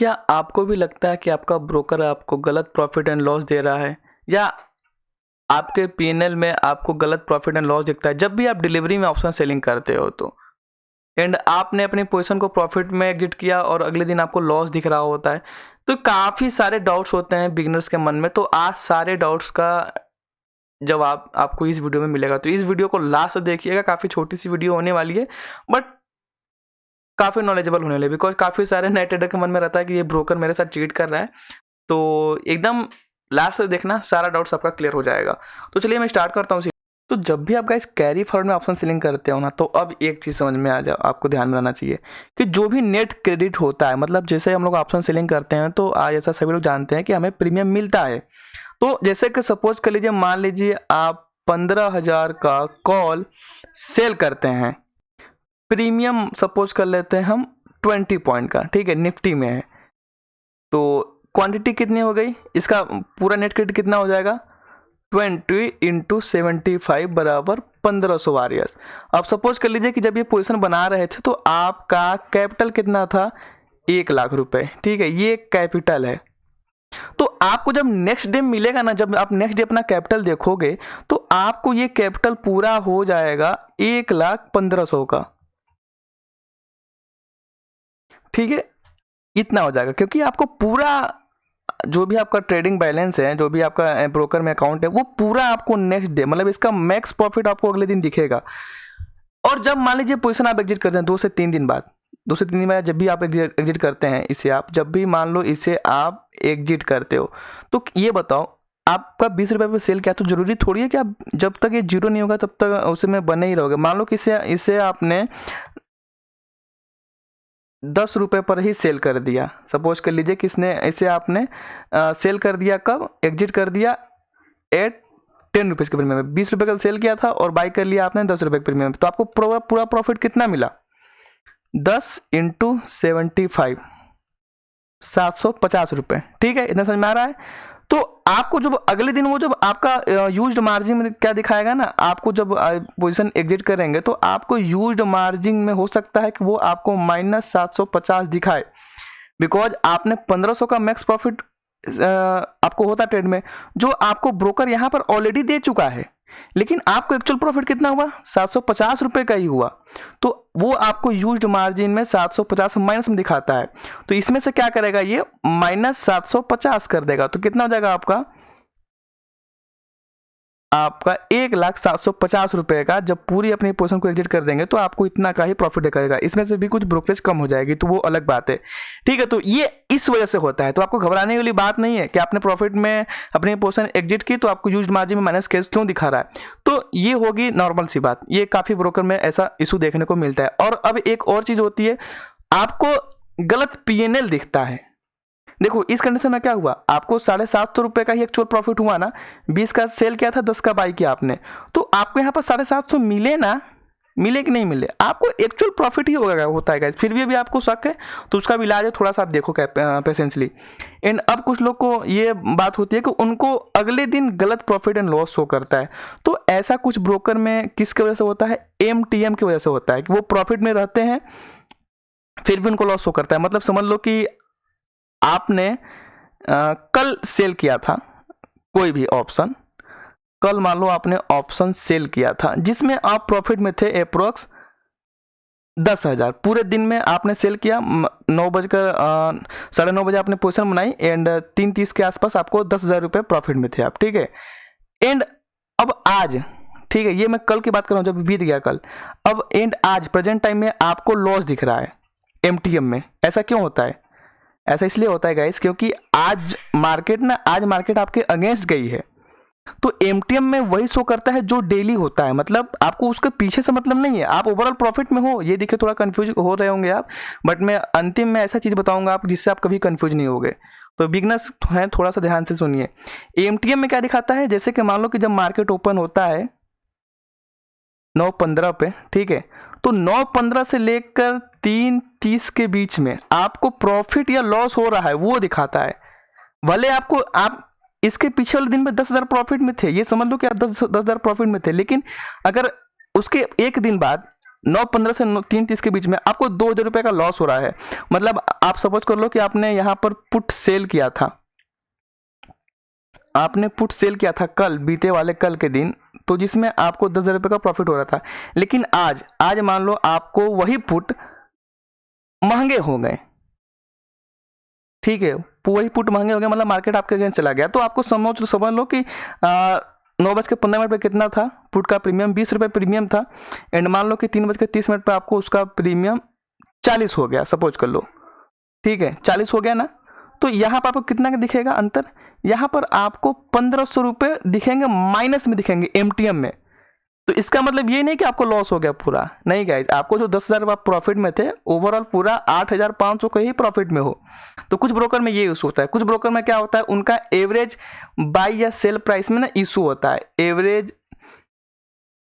क्या आपको भी लगता है कि आपका ब्रोकर आपको गलत प्रॉफिट एंड लॉस दे रहा है, या आपके पीएनएल में आपको गलत प्रॉफिट एंड लॉस दिखता है जब भी आप डिलीवरी में ऑप्शन सेलिंग करते हो तो, एंड आपने अपनी पोजीशन को प्रॉफिट में एग्जिट किया और अगले दिन आपको लॉस दिख रहा होता है? तो काफ़ी सारे डाउट्स होते हैं बिगिनर्स के मन में, तो आज सारे डाउट्स का जवाब आपको इस वीडियो में मिलेगा। तो इस वीडियो को लास्ट तक देखिएगा, काफ़ी छोटी सी वीडियो होने वाली है बट काफ़ी नॉलेजेबल होने वाली है, बिकॉज काफ़ी सारे नए ट्रेडर के मन में रहता है कि ये ब्रोकर मेरे साथ चीट कर रहा है। तो एकदम लास्ट तक देखना, सारा डाउट्स आपका क्लियर हो जाएगा। तो चलिए मैं स्टार्ट करता हूँ। तो जब भी आप गाइस कैरी फॉरवर्ड में ऑप्शन सेलिंग करते हो ना, तो अब एक चीज़ समझ में आ जाओ, आपको ध्यान में रहना चाहिए कि जो भी नेट क्रेडिट होता है, मतलब जैसे हम लोग ऑप्शन सेलिंग करते हैं तो आज ऐसा सभी लोग जानते हैं कि हमें प्रीमियम मिलता है। तो जैसे कि सपोज कर लीजिए, मान लीजिए आप 15,000 का कॉल सेल करते हैं, प्रीमियम सपोज कर लेते हैं हम 20 पॉइंट का, ठीक है, निफ्टी में है। तो क्वांटिटी कितनी हो गई, इसका पूरा नेट क्रेडिट कितना हो जाएगा? 20 इंटू 75 बराबर 1500 वारियर्स। अब सपोज कर लीजिए कि जब ये पोजीशन बना रहे थे तो आपका कैपिटल कितना था? 1 लाख रुपए, ठीक है, ये कैपिटल है। तो आपको जब नेक्स्ट डे मिलेगा ना, जब आप नेक्स्ट डे अपना कैपिटल देखोगे तो आपको ये कैपिटल पूरा हो जाएगा 1,15,100 का, ठीक है, इतना हो जाएगा, क्योंकि आपको पूरा जो भी आपका ट्रेडिंग बैलेंस है, जो भी आपका ब्रोकर में अकाउंट है, वो पूरा आपको नेक्स्ट डे, मतलब इसका मैक्स प्रॉफिट आपको अगले दिन दिखेगा। और जब मान लीजिए पोजीशन आप एग्जिट करते हैं 2 से 3 दिन बाद, 2 से 3 दिन बाद जब भी आप एग्जिट करते हैं इसे, आप जब भी मान लो इसे आप एग्जिट करते हो, तो ये बताओ आपका 20 रुपये पे सेल किया, तो जरूरी थोड़ी है कि आप जब तक ये जीरो नहीं होगा तब तक उसे में बने ही रहोगे। मान लो कि इसे आपने 10 रुपये पर ही सेल कर दिया, सपोज कर लीजिए किसने इसे आपने सेल कर दिया, कब एग्जिट कर दिया? एट 10 रुपीज़ के प्रीमियम में। 20 रुपये का सेल किया था और बाई कर लिया आपने 10 रुपये के प्रीमियम में, तो आपको पूरा प्रॉफिट कितना मिला? 10 इंटू 75, 750 रुपये, ठीक है, इतना समझ में आ रहा है? तो आपको जब अगले दिन वो जब आपका यूज्ड मार्जिन में क्या दिखाएगा ना, आपको जब पोजीशन एग्जिट करेंगे तो आपको यूज्ड मार्जिन में हो सकता है कि वो आपको -750 दिखाए, बिकॉज आपने 1500 का मैक्स प्रॉफिट आपको होता ट्रेड में, जो आपको ब्रोकर यहाँ पर ऑलरेडी दे चुका है, लेकिन आपको एक्चुअल प्रॉफिट कितना हुआ? 750 रुपये का ही हुआ। तो वो आपको यूज्ड मार्जिन में 750 माइनस में दिखाता है, तो इसमें से क्या करेगा, ये -750 कर देगा। तो कितना हो जाएगा आपका 1,750 रुपये का, जब पूरी अपनी पोजीशन को एग्जिट कर देंगे तो आपको इतना का ही प्रॉफिट दिखाएगा। इसमें से भी कुछ ब्रोकरेज कम हो जाएगी, तो वो अलग बात है, ठीक है। तो ये इस वजह से होता है, तो आपको घबराने वाली बात नहीं है कि आपने प्रॉफिट में अपनी पोजीशन एग्जिट की तो आपको यूज्ड मार्जिन में माइनस केस क्यों दिखा रहा है। तो ये होगी नॉर्मल सी बात, ये काफ़ी ब्रोकर में ऐसा इशू देखने को मिलता है। और अब एक और चीज़ होती है, आपको गलत पीएनएल दिखता है। देखो इस कंडीशन में क्या हुआ, आपको 750 रुपये का ही एक्चुअल प्रॉफिट हुआ ना, 20 का सेल किया था, 10 का बाई किया आपने, तो आपको यहाँ पर 750 मिले ना, मिले कि नहीं मिले, आपको एक्चुअल प्रॉफिट ही होता है गाइस। फिर भी अभी आपको शक है तो उसका भी इलाज है, थोड़ा सा आप देखो पेशेंसली। एंड अब कुछ लोग को ये बात होती है कि उनको अगले दिन गलत प्रॉफिट एंड लॉस शो करता है, तो ऐसा कुछ ब्रोकर में किसकी वजह से होता है? MTM की वजह से होता है कि वो प्रॉफिट में रहते हैं फिर भी उनको लॉस शो करता है। मतलब समझ लो कि आपने कल सेल किया था कोई भी ऑप्शन, कल मान लो आपने ऑप्शन सेल किया था जिसमें आप प्रॉफिट में थे अप्रोक्स 10,000, पूरे दिन में आपने सेल किया, 9:30 बजे आपने पोजीशन बनाई एंड 3:30 के आसपास आपको 10,000 रुपये प्रॉफिट में थे आप, ठीक है। एंड अब आज, ठीक है, ये मैं कल की बात कर रहा हूँ जब बीत गया कल, अब एंड आज प्रेजेंट टाइम में आपको लॉस दिख रहा है MTM में। ऐसा क्यों होता है? ऐसा इसलिए होता है गाइस क्योंकि आज मार्केट आपके अगेंस्ट गई है, तो MTM में वही शो करता है जो डेली होता है, मतलब आपको उसके पीछे से मतलब नहीं है, आप ओवरऑल प्रॉफिट में हो। ये देखिए थोड़ा कंफ्यूज हो रहे होंगे आप, बट मैं अंतिम में ऐसा चीज़ बताऊंगा आप जिससे आप कभी कंफ्यूज नहीं होगे। तो बिगनर्स हैं, थोड़ा सा ध्यान से सुनिए। MTM में क्या दिखाता है, जैसे कि मान लो कि जब मार्केट ओपन होता है 9:15 पे, ठीक है, तो 9:15 से लेकर 3:30 के बीच में आपको प्रॉफिट या लॉस हो रहा है वो दिखाता है। भले आप इसके पीछे वाले दिन में 10,000 प्रॉफिट में थे, ये समझ लो कि आप 10,000 प्रॉफिट में थे, लेकिन अगर उसके एक दिन बाद 9:15 से 3:30 के बीच में आपको 2,000 रुपये का लॉस हो रहा है। मतलब आप सपोज कर लो कि आपने यहाँ पर पुट सेल किया था, आपने पुट सेल किया था कल, बीते वाले कल के दिन, तो जिसमें आपको 10,000 रुपये का प्रॉफिट हो रहा था। लेकिन आज मान लो आपको वही पुट महंगे हो गए, ठीक है, वही पुट महंगे हो गए, मतलब मार्केट आपके अगेंस्ट चला गया, तो आपको समझ लो कि 9:15 पे कितना था पुट का प्रीमियम, 20 रुपये प्रीमियम था, एंड मान लो कि 3:30 पे आपको उसका प्रीमियम 40 हो गया, सपोज कर लो, ठीक है, 40 हो गया ना। तो यहाँ पर आपको कितना दिखेगा अंतर, यहाँ पर आपको 1,500 रुपये दिखेंगे, माइनस में दिखेंगे एमटीएम में। तो इसका मतलब ये नहीं कि आपको लॉस हो गया पूरा, नहीं गाइस, आपको जो 10,000 आप प्रॉफिट में थे, ओवरऑल पूरा 8,500 का ही प्रॉफिट में हो। तो कुछ ब्रोकर में ये इशू होता है, कुछ ब्रोकर में क्या होता है, उनका एवरेज बाई या सेल प्राइस में ना इशू होता है, एवरेज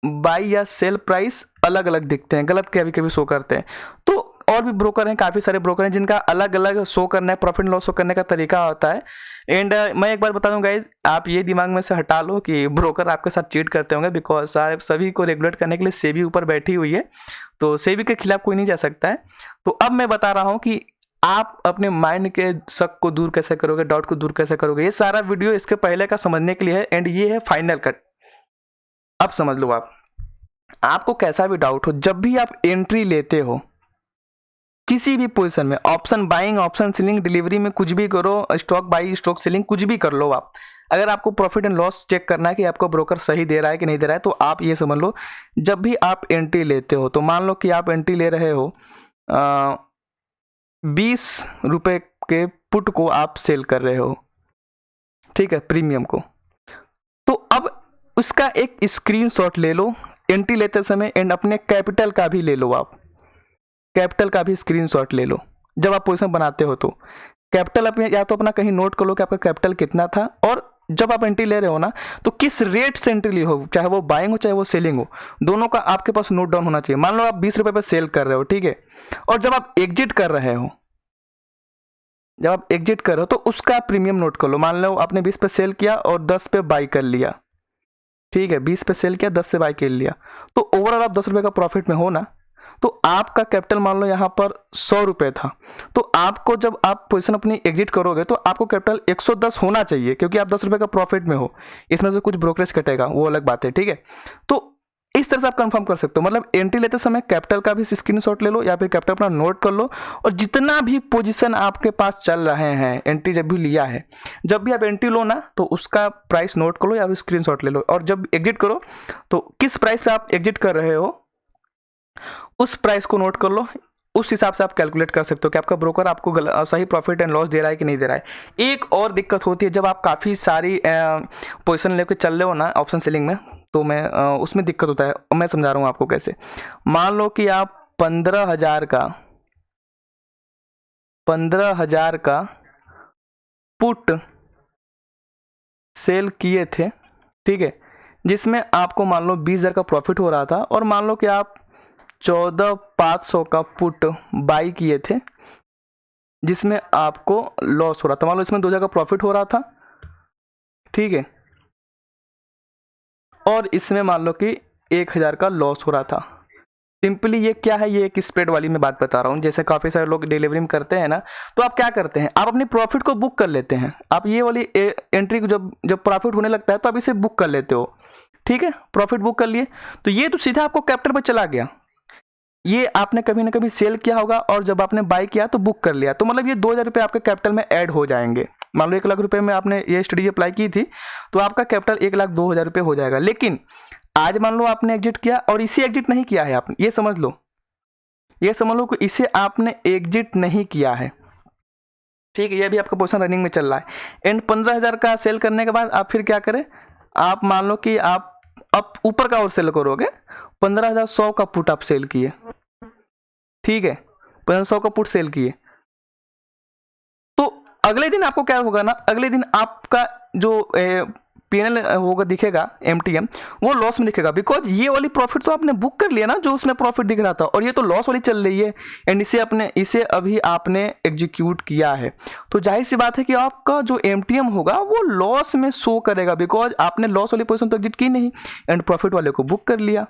बाई या सेल प्राइस अलग अलग दिखते हैं, गलत कभी कभी शो करते हैं। तो और भी ब्रोकर हैं, काफ़ी सारे ब्रोकर हैं जिनका अलग अलग शो करना है, प्रॉफिट लॉस शो करने का तरीका होता है। एंड मैं एक बार बता दूं गाइज, आप ये दिमाग में से हटा लो कि ब्रोकर आपके साथ चीट करते होंगे, बिकॉज सभी को रेगुलेट करने के लिए सेबी ऊपर बैठी हुई है, तो सेबी के खिलाफ कोई नहीं जा सकता है। तो अब मैं बता रहा हूँ कि आप अपने माइंड के शक को दूर कैसे करोगे, डाउट को दूर कैसे करोगे। ये सारा वीडियो इसके पहले का समझने के लिए है, एंड ये है फाइनल कट। अब समझ लो, आपको कैसा भी डाउट हो, जब भी आप एंट्री लेते हो किसी भी पोजीशन में, option buying, option selling, delivery में कुछ भी करो, स्टॉक बाई, स्टॉक सेलिंग, कुछ भी कर लो आप, अगर आपको प्रॉफिट एंड लॉस चेक करना है कि आपको ब्रोकर सही दे रहा है कि नहीं दे रहा है, तो आप ये समझ लो, जब भी आप एंट्री लेते हो, तो मान लो कि आप एंट्री ले रहे हो 20 रुपये के पुट को आप सेल कर रहे हो, ठीक है, प्रीमियम को। तो अब उसका एक स्क्रीनशॉट ले लो एंट्री लेते समय, एंड अपने कैपिटल का भी ले लो, आप कैपिटल का भी स्क्रीनशॉट ले लो। जब आप पोजीशन बनाते हो तो कैपिटल अपने या तो अपना कहीं नोट कर लो कि आपका कैपिटल कितना था, और जब आप एंट्री ले रहे हो ना, तो किस रेट से एंट्री ली हो, चाहे वो बाइंग हो चाहे वो सेलिंग हो, दोनों का आपके पास नोट डाउन होना चाहिए। मान लो आप 20 रुपये पे सेल कर रहे हो, ठीक है, और जब आप एग्जिट कर रहे हो, जब आप एग्जिट कर रहे हो तो उसका प्रीमियम नोट कर लो। मान लो आपने 20 पे सेल किया और 10 पे बाई कर लिया, ठीक है, 20 पे सेल किया, 10 पे बाई कर लिया, तो ओवरऑल आप 10 रुपये का प्रॉफिट में हो ना। तो आपका कैपिटल मान लो यहाँ पर 100 रुपये था, तो आपको जब आप पोजीशन अपनी एग्जिट करोगे तो आपको कैपिटल 110 होना चाहिए, क्योंकि आप 10 रुपये का प्रॉफिट में हो। इसमें से कुछ ब्रोकरेज कटेगा, वो अलग बात है, ठीक है। तो इस तरह से आप कंफर्म कर सकते हो, मतलब एंट्री लेते समय कैपिटल का भी स्क्रीनशॉट ले लो, या फिर कैपिटल अपना नोट कर लो, और जितना भी पोजीशन आपके पास चल रहे हैं, एंट्री जब भी लिया है, जब भी आप एंट्री लो ना, तो उसका प्राइस नोट कर लो या फिर स्क्रीनशॉट ले लो, और जब एग्जिट करो तो किस प्राइस पे आप एग्जिट कर रहे हो उस प्राइस को नोट कर लो। उस हिसाब से आप कैलकुलेट कर सकते हो कि आपका ब्रोकर आपको सही प्रॉफिट एंड लॉस दे रहा है कि नहीं दे रहा है। एक और दिक्कत होती है, जब आप काफ़ी सारी पोजीशन लेकर चल रहे हो ना ऑप्शन सेलिंग में, तो मैं उसमें दिक्कत होता है। मैं समझा रहा हूँ आपको कैसे। मान लो कि आप 15,000 का पुट सेल किए थे, ठीक है, जिसमें आपको मान लो 20,000 का प्रॉफिट हो रहा था, और मान लो कि आप 14,500 का पुट बाई किए थे जिसमें आपको लॉस हो रहा था। मान लो इसमें 2,000 का प्रॉफिट हो रहा था, ठीक है, और इसमें मान लो कि 1,000 का लॉस हो रहा था। सिंपली ये क्या है, ये एक स्प्रेड वाली मैं बात बता रहा हूँ। जैसे काफ़ी सारे लोग डिलीवरी में करते हैं ना, तो आप क्या करते हैं, आप अपने प्रॉफिट को बुक कर लेते हैं। आप ये वाली एंट्री को जब प्रॉफिट होने लगता है तो आप इसे बुक कर लेते हो, ठीक है, प्रॉफिट बुक कर लिए, तो ये तो सीधा आपको कैपिटल पर चला गया। ये आपने कभी ना कभी सेल किया होगा, और जब आपने बाई किया तो बुक कर लिया, तो मतलब ये 2,000 रुपये आपके कैपिटल में ऐड हो जाएंगे। मान लो 1,00,000 रुपये में आपने ये स्टडी अप्लाई की थी, तो आपका कैपिटल 1,02,000 रुपये हो जाएगा। लेकिन आज मान लो आपने एग्जिट किया, और इसे एग्जिट नहीं किया है आपने, ये समझ लो कि इसे आपने एग्जिट नहीं किया है, ठीक है, ये भी आपका पोजीशन रनिंग में चल रहा है। एंड 15,000 का सेल करने के बाद आप फिर क्या करें, आप मान लो कि आप अब ऊपर का और सेल करोगे, 15,100 का पुट आप सेल किए, ठीक है, 1500 का पुट सेल किए, तो अगले दिन आपको क्या होगा ना, अगले दिन आपका जो पीएनएल होगा दिखेगा, एमटीएम, वो लॉस में दिखेगा, बिकॉज ये वाली प्रॉफिट तो आपने बुक कर लिया ना, जो उसमें प्रॉफिट दिख रहा था, और ये तो लॉस वाली चल रही है, एंड इसे अभी आपने एग्जीक्यूट किया है, तो जाहिर सी बात है कि आपका जो एमटीएम होगा वो लॉस में शो करेगा, बिकॉज आपने लॉस वाली पोजीशन तो एग्जिट की नहीं, एंड प्रॉफिट वाले को बुक कर लिया।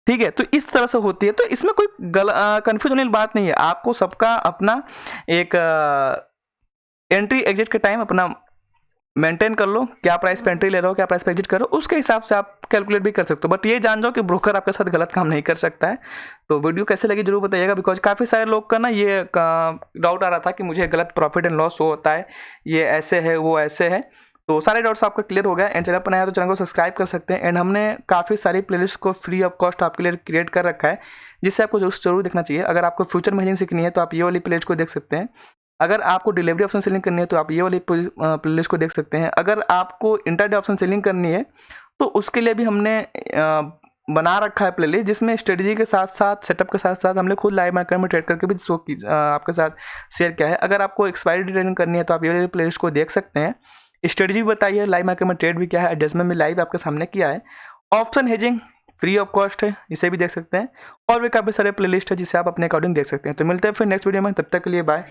ठीक है, तो इस तरह से होती है। तो इसमें कोई कंफ्यूज होने वाली बात नहीं है। आपको सबका अपना एक एंट्री एग्जिट के टाइम अपना मेंटेन कर लो, क्या प्राइस पे एंट्री ले रहे हो, क्या प्राइस पे एग्जिट कर रहे हो, उसके हिसाब से आप कैलकुलेट भी कर सकते हो। बट ये जान जाओ कि ब्रोकर आपके साथ गलत काम नहीं कर सकता है। तो वीडियो कैसे लगी जरूर बताइएगा, बिकॉज काफ़ी सारे लोग का ना ये डाउट आ रहा था कि मुझे गलत प्रॉफिट एंड लॉस होता है, ये ऐसे है वो ऐसे है। तो सारे डाउट्स आपका क्लियर हो गया। एंड चैनल पर नया तो चैनल को सब्सक्राइब कर सकते हैं। एंड हमने काफ़ी सारी प्लेलिस्ट को फ्री ऑफ कॉस्ट आपके लिए क्रिएट कर रखा है, जिससे आपको जरूर देखना चाहिए। अगर आपको फ्यूचर में हेजिंग सीखनी है तो आप ये वाली प्लेलिस्ट को देख सकते हैं। अगर आपको डिलीवरी ऑप्शन सेलिंग करनी है तो आप ये वाली प्लेलिस्ट को देख सकते हैं। अगर आपको इंटरडे ऑप्शन सेलिंग करनी है तो उसके लिए भी हमने बना रखा है प्लेलिस्ट, जिसमें स्ट्रेटजी के साथ साथ सेटअप के साथ साथ हमने खुद लाइव मार्केट में ट्रेड करके भी आपके साथ शेयर किया है। अगर आपको एक्सपायरी ट्रेडिंग करनी है तो आप ये वाली प्लेलिस्ट को देख सकते हैं। स्ट्रेटजी भी बताई है, लाइव मार्केट में ट्रेड भी किया है, एडजस्टमेंट में लाइव आपके सामने किया है। Option hedging free of cost है, इसे भी देख सकते हैं। और भी काफ़ी सारे प्लेलिस्ट है जिसे आप अपने अकॉर्डिंग देख सकते हैं। तो मिलते हैं फिर नेक्स्ट वीडियो में, तब तक के लिए बाय।